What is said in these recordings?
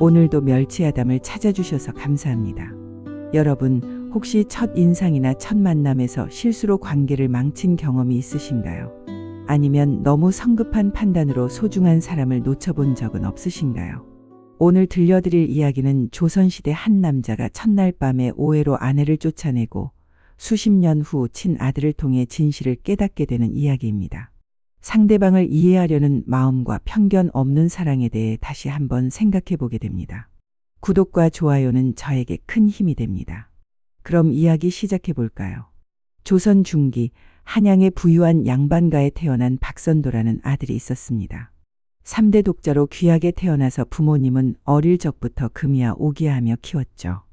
오늘도 멸치아담을 찾아주셔서 감사합니다. 여러분, 혹시 첫 인상이나 첫 만남에서 실수로 관계를 망친 경험이 있으신가요? 아니면 너무 성급한 판단으로 소중한 사람을 놓쳐본 적은 없으신가요? 오늘 들려드릴 이야기는 조선시대 한 남자가 첫날 밤에 오해로 아내를 쫓아내고 수십 년 후 친아들을 통해 진실을 깨닫게 되는 이야기입니다. 상대방을 이해하려는 마음과 편견 없는 사랑에 대해 다시 한번 생각해 보게 됩니다. 구독과 좋아요는 저에게 큰 힘이 됩니다. 그럼 이야기 시작해 볼까요? 조선 중기 한양의 부유한 양반가에 태어난 박선도라는 아들이 있었습니다. 3대 독자로 귀하게 태어나서 부모님은 어릴 적부터 금이야 오기야하며 키웠죠.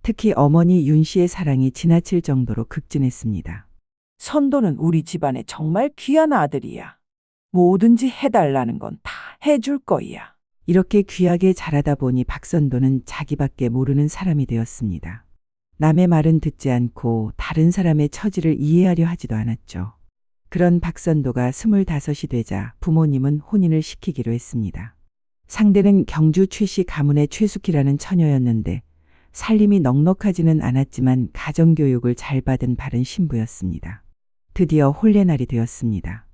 특히 어머니 윤 씨의 사랑이 지나칠 정도로 극진했습니다. 선도는 우리 집안에 정말 귀한 아들이야. 뭐든지 해달라는 건 다 해줄 거야. 이렇게 귀하게 자라다 보니 박선도는 자기밖에 모르는 사람이 되었습니다. 남의 말은 듣지 않고 다른 사람의 처지를 이해하려 하지도 않았죠. 그런 박선도가 25이 되자 부모님은 혼인을 시키기로 했습니다. 상대는 경주 최씨 가문의 최숙희라는 처녀였는데 살림이 넉넉하지는 않았지만 가정교육을 잘 받은 바른 신부였습니다. 드디어 혼례날이 되었습니다.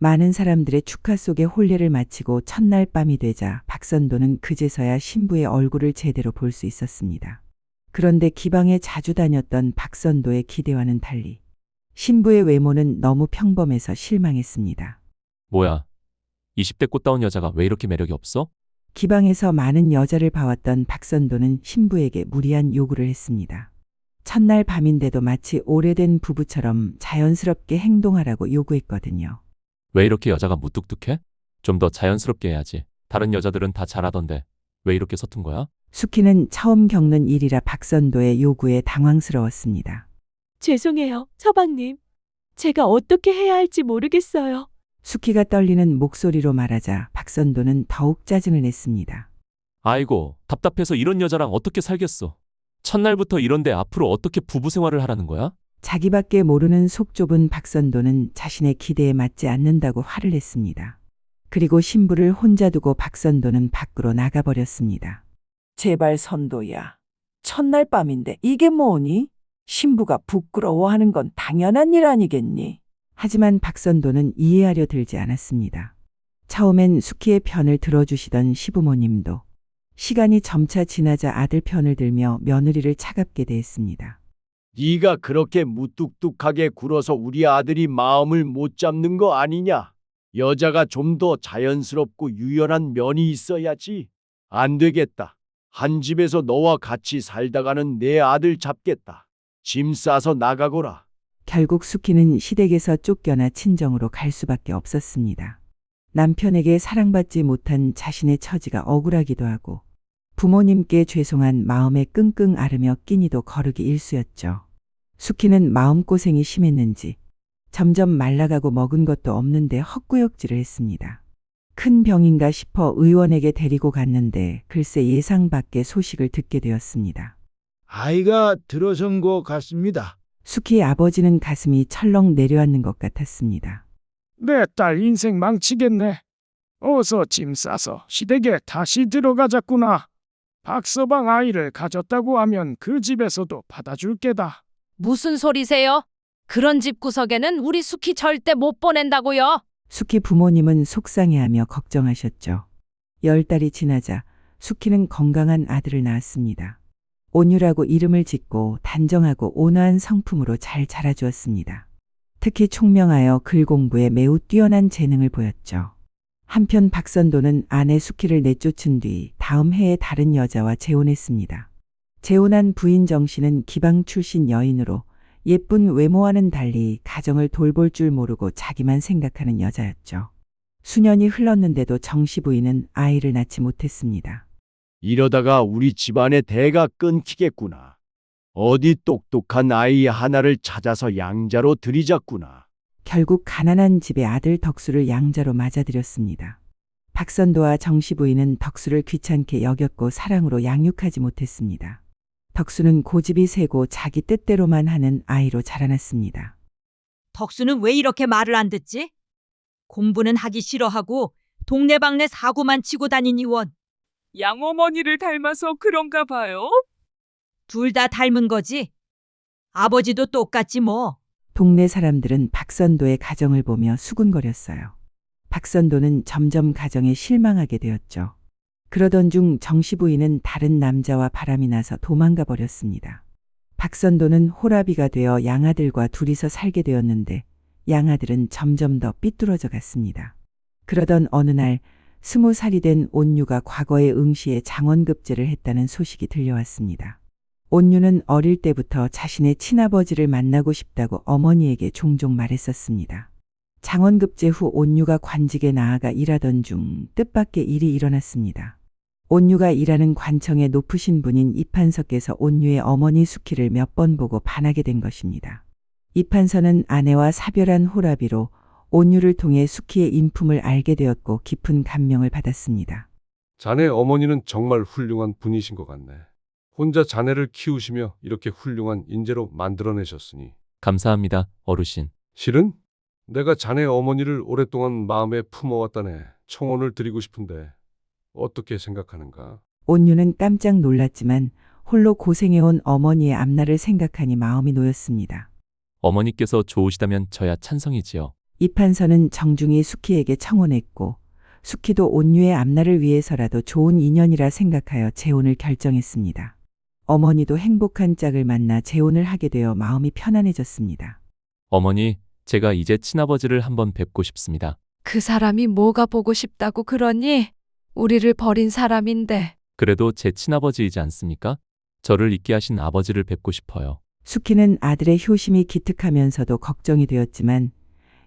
많은 사람들의 축하 속에 혼례를 마치고 첫날 밤이 되자 박선도는 그제서야 신부의 얼굴을 제대로 볼 수 있었습니다. 그런데 기방에 자주 다녔던 박선도의 기대와는 달리 신부의 외모는 너무 평범해서 실망했습니다. 뭐야? 20대 꽃다운 여자가 왜 이렇게 매력이 없어? 기방에서 많은 여자를 봐왔던 박선도는 신부에게 무리한 요구를 했습니다. 첫날 밤인데도 마치 오래된 부부처럼 자연스럽게 행동하라고 요구했거든요. 왜 이렇게 여자가 무뚝뚝해? 좀 더 자연스럽게 해야지. 다른 여자들은 다 잘하던데 왜 이렇게 서툰 거야? 숙희는 처음 겪는 일이라 박선도의 요구에 당황스러웠습니다. 죄송해요, 서방님. 제가 어떻게 해야 할지 모르겠어요. 숙희가 떨리는 목소리로 말하자 박선도는 더욱 짜증을 냈습니다. 아이고, 답답해서 이런 여자랑 어떻게 살겠어. 첫날부터 이런데 앞으로 어떻게 부부 생활을 하라는 거야? 자기밖에 모르는 속 좁은 박선도는 자신의 기대에 맞지 않는다고 화를 냈습니다. 그리고 신부를 혼자 두고 박선도는 밖으로 나가버렸습니다. 제발 선도야. 첫날 밤인데 이게 뭐니? 신부가 부끄러워하는 건 당연한 일 아니겠니? 하지만 박선도는 이해하려 들지 않았습니다. 처음엔 숙희의 편을 들어주시던 시부모님도 시간이 점차 지나자 아들 편을 들며 며느리를 차갑게 대했습니다. 네가 그렇게 무뚝뚝하게 굴어서 우리 아들이 마음을 못 잡는 거 아니냐? 여자가 좀 더 자연스럽고 유연한 면이 있어야지. 안 되겠다. 한 집에서 너와 같이 살다가는 내 아들 잡겠다. 짐 싸서 나가거라. 결국 숙희는 시댁에서 쫓겨나 친정으로 갈 수밖에 없었습니다. 남편에게 사랑받지 못한 자신의 처지가 억울하기도 하고 부모님께 죄송한 마음에 끙끙 앓으며 끼니도 거르기 일쑤였죠. 숙희는 마음고생이 심했는지 점점 말라가고 먹은 것도 없는데 헛구역질을 했습니다. 큰 병인가 싶어 의원에게 데리고 갔는데 글쎄 예상 밖의 소식을 듣게 되었습니다. 아이가 들어선 것 같습니다. 숙희의 아버지는 가슴이 철렁 내려앉는 것 같았습니다. 내 딸 인생 망치겠네. 어서 짐 싸서 시댁에 다시 들어가자꾸나. 박서방 아이를 가졌다고 하면 그 집에서도 받아줄 게다. 무슨 소리세요? 그런 집 구석에는 우리 숙희 절대 못 보낸다고요. 숙희 부모님은 속상해하며 걱정하셨죠. 10달이 지나자 숙희는 건강한 아들을 낳았습니다. 온유라고 이름을 짓고 단정하고 온화한 성품으로 잘 자라주었습니다. 특히 총명하여 글 공부에 매우 뛰어난 재능을 보였죠. 한편 박선도는 아내 숙희를 내쫓은 뒤 다음 해에 다른 여자와 재혼했습니다. 재혼한 부인 정씨는 기방 출신 여인으로 예쁜 외모와는 달리 가정을 돌볼 줄 모르고 자기만 생각하는 여자였죠. 수년이 흘렀는데도 정씨 부인은 아이를 낳지 못했습니다. 이러다가 우리 집안의 대가 끊기겠구나. 어디 똑똑한 아이 하나를 찾아서 양자로 들이잡구나. 결국 가난한 집의 아들 덕수를 양자로 맞아들였습니다. 박선도와 정씨 부인은 덕수를 귀찮게 여겼고 사랑으로 양육하지 못했습니다. 덕수는 고집이 세고 자기 뜻대로만 하는 아이로 자라났습니다. 덕수는 왜 이렇게 말을 안 듣지? 공부는 하기 싫어하고 동네방네 사고만 치고 다니니 원. 양어머니를 닮아서 그런가 봐요. 둘 다 닮은 거지. 아버지도 똑같지 뭐. 동네 사람들은 박선도의 가정을 보며 수군거렸어요. 박선도는 점점 가정에 실망하게 되었죠. 그러던 중 정씨 부인은 다른 남자와 바람이 나서 도망가 버렸습니다. 박선도는 호라비가 되어 양아들과 둘이서 살게 되었는데 양아들은 점점 더 삐뚤어져 갔습니다. 그러던 어느 날 20살이 된 온유가 과거의 응시에 장원급제를 했다는 소식이 들려왔습니다. 온유는 어릴 때부터 자신의 친아버지를 만나고 싶다고 어머니에게 종종 말했었습니다. 장원급제 후 온유가 관직에 나아가 일하던 중 뜻밖의 일이 일어났습니다. 온유가 일하는 관청의 높으신 분인 이판서께서 온유의 어머니 수키를 몇 번 보고 반하게 된 것입니다. 이판서는 아내와 사별한 호라비로 온유를 통해 수키의 인품을 알게 되었고 깊은 감명을 받았습니다. 자네 어머니는 정말 훌륭한 분이신 것 같네. 혼자 자네를 키우시며 이렇게 훌륭한 인재로 만들어내셨으니. 감사합니다, 어르신. 실은 내가 자네 어머니를 오랫동안 마음에 품어왔다네. 청혼을 드리고 싶은데 어떻게 생각하는가? 온유는 깜짝 놀랐지만 홀로 고생해온 어머니의 앞날을 생각하니 마음이 놓였습니다. 어머니께서 좋으시다면 저야 찬성이지요. 이판서는 정중히 수키에게 청혼했고 수키도 온유의 앞날을 위해서라도 좋은 인연이라 생각하여 재혼을 결정했습니다. 어머니도 행복한 짝을 만나 재혼을 하게 되어 마음이 편안해졌습니다. 어머니, 제가 이제 친아버지를 한번 뵙고 싶습니다. 그 사람이 뭐가 보고 싶다고 그러니? 우리를 버린 사람인데. 그래도 제 친아버지이지 않습니까? 저를 잊게 하신 아버지를 뵙고 싶어요. 수키는 아들의 효심이 기특하면서도 걱정이 되었지만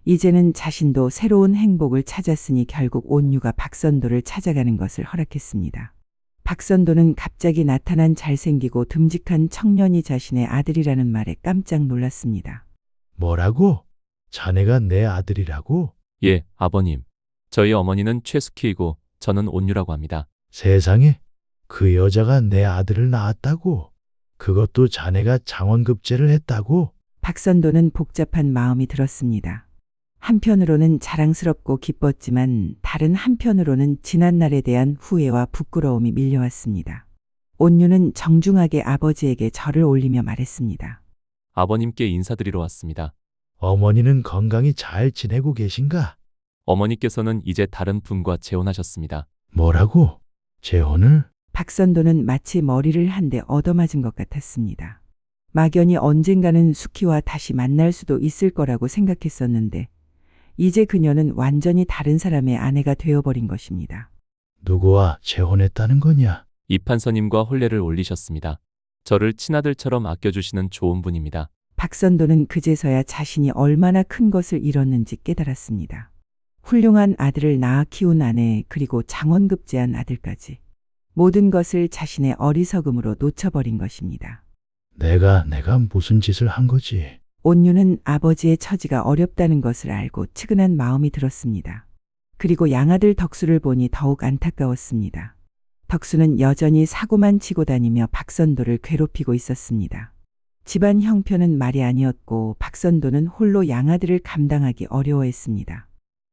이제는 자신도 새로운 행복을 찾았으니 결국 온유가 박선도를 찾아가는 것을 허락했습니다. 박선도는 갑자기 나타난 잘생기고 듬직한 청년이 자신의 아들이라는 말에 깜짝 놀랐습니다. 뭐라고? 자네가 내 아들이라고? 예, 아버님. 저희 어머니는 최수키이고 저는 온유라고 합니다. 세상에, 그 여자가 내 아들을 낳았다고? 그것도 자네가 장원급제를 했다고? 박선도는 복잡한 마음이 들었습니다. 한편으로는 자랑스럽고 기뻤지만 다른 한편으로는 지난날에 대한 후회와 부끄러움이 밀려왔습니다. 온유는 정중하게 아버지에게 절을 올리며 말했습니다. 아버님께 인사드리러 왔습니다. 어머니는 건강히 잘 지내고 계신가? 어머니께서는 이제 다른 분과 재혼하셨습니다. 뭐라고? 재혼을? 박선도는 마치 머리를 한 대 얻어맞은 것 같았습니다. 막연히 언젠가는 수키와 다시 만날 수도 있을 거라고 생각했었는데 이제 그녀는 완전히 다른 사람의 아내가 되어버린 것입니다. 누구와 재혼했다는 거냐? 이판서님과 혼례를 올리셨습니다. 저를 친아들처럼 아껴주시는 좋은 분입니다. 박선도는 그제서야 자신이 얼마나 큰 것을 잃었는지 깨달았습니다. 훌륭한 아들을 낳아 키운 아내 그리고 장원급제한 아들까지 모든 것을 자신의 어리석음으로 놓쳐버린 것입니다. 내가 무슨 짓을 한 거지? 온유는 아버지의 처지가 어렵다는 것을 알고 측은한 마음이 들었습니다. 그리고 양아들 덕수를 보니 더욱 안타까웠습니다. 덕수는 여전히 사고만 치고 다니며 박선도를 괴롭히고 있었습니다. 집안 형편은 말이 아니었고 박선도는 홀로 양아들을 감당하기 어려워했습니다.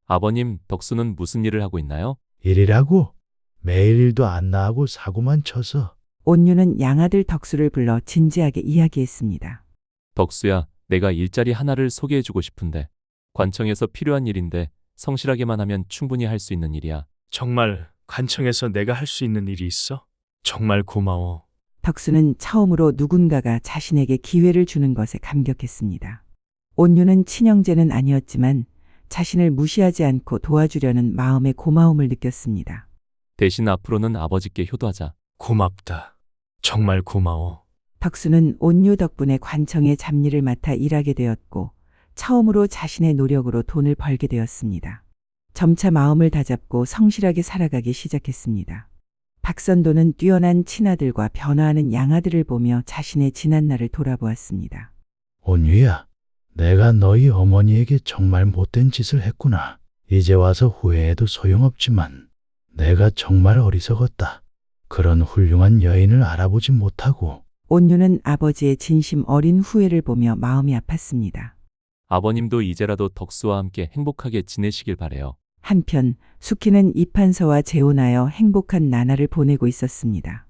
아버님, 덕수는 무슨 일을 하고 있나요? 일이라고? 매일 일도 안 나하고 사고만 쳐서. 온유는 양아들 덕수를 불러 진지하게 이야기했습니다. 덕수야, 내가 일자리 하나를 소개해주고 싶은데 관청에서 필요한 일인데 성실하게만 하면 충분히 할 수 있는 일이야. 정말 관청에서 내가 할 수 있는 일이 있어? 정말 고마워. 덕수는 처음으로 누군가가 자신에게 기회를 주는 것에 감격했습니다. 온유는 친형제는 아니었지만 자신을 무시하지 않고 도와주려는 마음의 고마움을 느꼈습니다. 대신 앞으로는 아버지께 효도하자. 고맙다. 정말 고마워. 덕수는 온유 덕분에 관청의 잡일을 맡아 일하게 되었고 처음으로 자신의 노력으로 돈을 벌게 되었습니다. 점차 마음을 다잡고 성실하게 살아가기 시작했습니다. 박선도는 뛰어난 친아들과 변화하는 양아들을 보며 자신의 지난날을 돌아보았습니다. 온유야, 내가 너희 어머니에게 정말 못된 짓을 했구나. 이제 와서 후회해도 소용없지만 내가 정말 어리석었다. 그런 훌륭한 여인을 알아보지 못하고. 온유는 아버지의 진심 어린 후회를 보며 마음이 아팠습니다. 아버님도 이제라도 덕수와 함께 행복하게 지내시길 바래요. 한편 수키는 이판서와 재혼하여 행복한 나날을 보내고 있었습니다.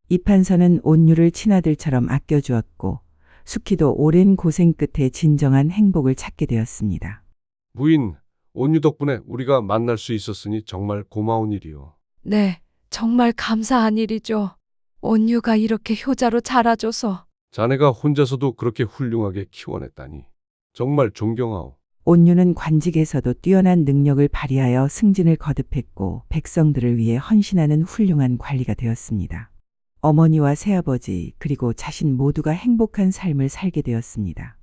이판서는 온유를 친아들처럼 아껴주었고 수키도 오랜 고생 끝에 진정한 행복을 찾게 되었습니다. 부인, 온유 덕분에 우리가 만날 수 있었으니 정말 고마운 일이요. 네, 정말 감사한 일이죠. 온유가 이렇게 효자로 자라줘서. 자네가 혼자서도 그렇게 훌륭하게 키워냈다니 정말 존경하오. 온유는 관직에서도 뛰어난 능력을 발휘하여 승진을 거듭했고 백성들을 위해 헌신하는 훌륭한 관리가 되었습니다. 어머니와 새아버지 그리고 자신 모두가 행복한 삶을 살게 되었습니다.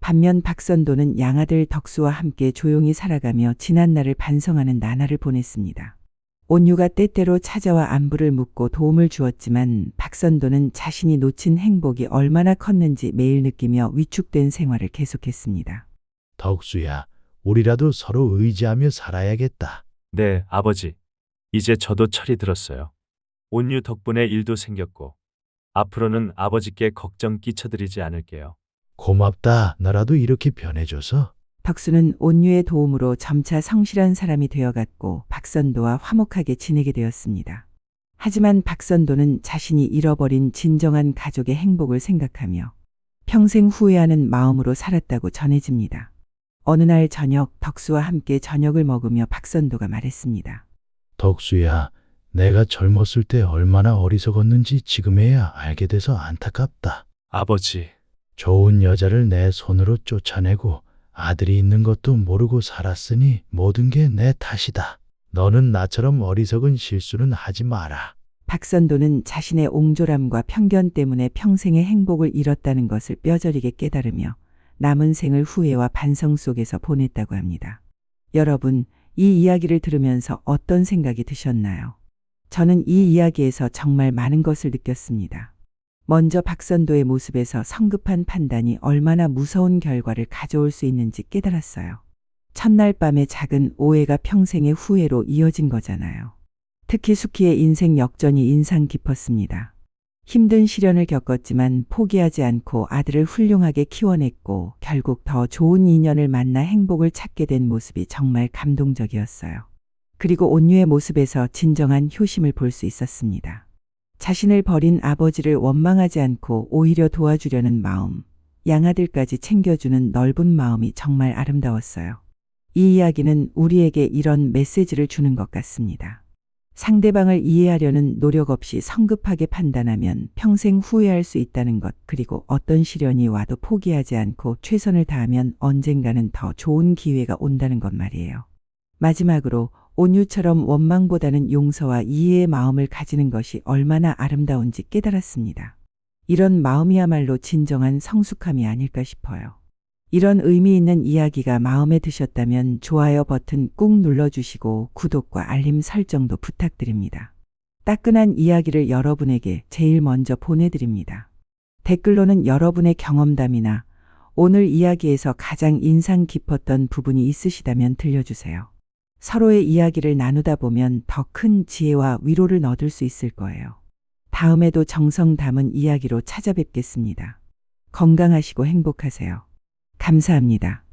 반면 박선도는 양아들 덕수와 함께 조용히 살아가며 지난날을 반성하는 나날을 보냈습니다. 온유가 때때로 찾아와 안부를 묻고 도움을 주었지만 박선도는 자신이 놓친 행복이 얼마나 컸는지 매일 느끼며 위축된 생활을 계속했습니다. 덕수야, 우리라도 서로 의지하며 살아야겠다. 네, 아버지. 이제 저도 철이 들었어요. 온유 덕분에 일도 생겼고 앞으로는 아버지께 걱정 끼쳐드리지 않을게요. 고맙다. 나라도 이렇게 변해줘서. 덕수는 온유의 도움으로 점차 성실한 사람이 되어갔고 박선도와 화목하게 지내게 되었습니다. 하지만 박선도는 자신이 잃어버린 진정한 가족의 행복을 생각하며 평생 후회하는 마음으로 살았다고 전해집니다. 어느 날 저녁 덕수와 함께 저녁을 먹으며 박선도가 말했습니다. 덕수야, 내가 젊었을 때 얼마나 어리석었는지 지금에야 알게 돼서 안타깝다. 아버지, 좋은 여자를 내 손으로 쫓아내고 아들이 있는 것도 모르고 살았으니 모든 게 내 탓이다. 너는 나처럼 어리석은 실수는 하지 마라. 박선도는 자신의 옹졸함과 편견 때문에 평생의 행복을 잃었다는 것을 뼈저리게 깨달으며 남은 생을 후회와 반성 속에서 보냈다고 합니다. 여러분, 이 이야기를 들으면서 어떤 생각이 드셨나요? 저는 이 이야기에서 정말 많은 것을 느꼈습니다. 먼저 박선도의 모습에서 성급한 판단이 얼마나 무서운 결과를 가져올 수 있는지 깨달았어요. 첫날 밤의 작은 오해가 평생의 후회로 이어진 거잖아요. 특히 수키의 인생 역전이 인상 깊었습니다. 힘든 시련을 겪었지만 포기하지 않고 아들을 훌륭하게 키워냈고 결국 더 좋은 인연을 만나 행복을 찾게 된 모습이 정말 감동적이었어요. 그리고 온유의 모습에서 진정한 효심을 볼 수 있었습니다. 자신을 버린 아버지를 원망하지 않고 오히려 도와주려는 마음, 양아들까지 챙겨주는 넓은 마음이 정말 아름다웠어요. 이 이야기는 우리에게 이런 메시지를 주는 것 같습니다. 상대방을 이해하려는 노력 없이 성급하게 판단하면 평생 후회할 수 있다는 것, 그리고 어떤 시련이 와도 포기하지 않고 최선을 다하면 언젠가는 더 좋은 기회가 온다는 것 말이에요. 마지막으로 온유처럼 원망보다는 용서와 이해의 마음을 가지는 것이 얼마나 아름다운지 깨달았습니다. 이런 마음이야말로 진정한 성숙함이 아닐까 싶어요. 이런 의미 있는 이야기가 마음에 드셨다면 좋아요 버튼 꾹 눌러주시고 구독과 알림 설정도 부탁드립니다. 따끈한 이야기를 여러분에게 제일 먼저 보내드립니다. 댓글로는 여러분의 경험담이나 오늘 이야기에서 가장 인상 깊었던 부분이 있으시다면 들려주세요. 서로의 이야기를 나누다 보면 더 큰 지혜와 위로를 얻을 수 있을 거예요. 다음에도 정성 담은 이야기로 찾아뵙겠습니다. 건강하시고 행복하세요. 감사합니다.